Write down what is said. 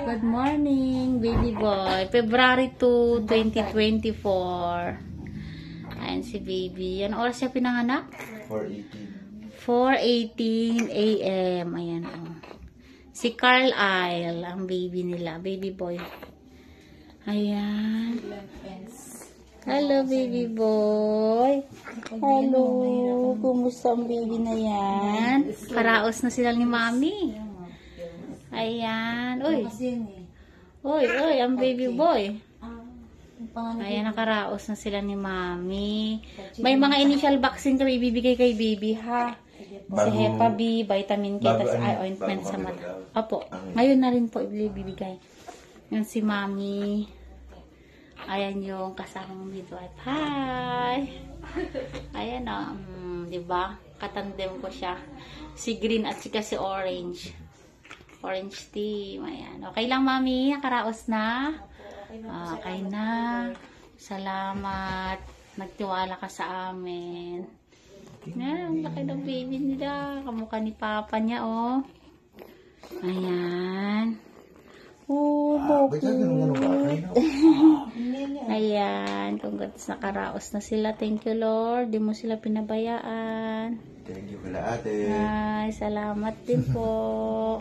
Good morning, baby boy. February 2, 2024. Ayan si baby. Ano oras siya pinanganak? 4:18 a.m. Ayan oh. Si Carlisle, ang baby nila. Baby boy. Ayan. Hello, baby boy. Hello. Kumusta ang baby na yan? Karaos na sila ni mami. Ayan. Uy. Uy, ang baby boy. Ayan, nakaraos na sila ni mami. May mga initial vaccine kami ibibigay kay baby, ha? Si Hepa B, vitamin K, tas eye ointment sa mata. Opo. Ngayon na rin po ibibigay. Yan si mami. Ayan yung kasamang midwife. Hi! Ayan o. Diba? Katandem ko siya. Si green at sika si orange. Orange team. Ayan. Okay lang, mami. Nakaraos na. Okay na. Salamat. Nagtiwala ka sa amin. Ayan. Ang laki ng baby nila. Kamukha ni papa niya, oh. Ayan. Oh, ayan. Congrats, nakaraos na sila. Thank you, Lord. Di mo sila pinabayaan. Thank you pala, ate. Ay, salamat din po.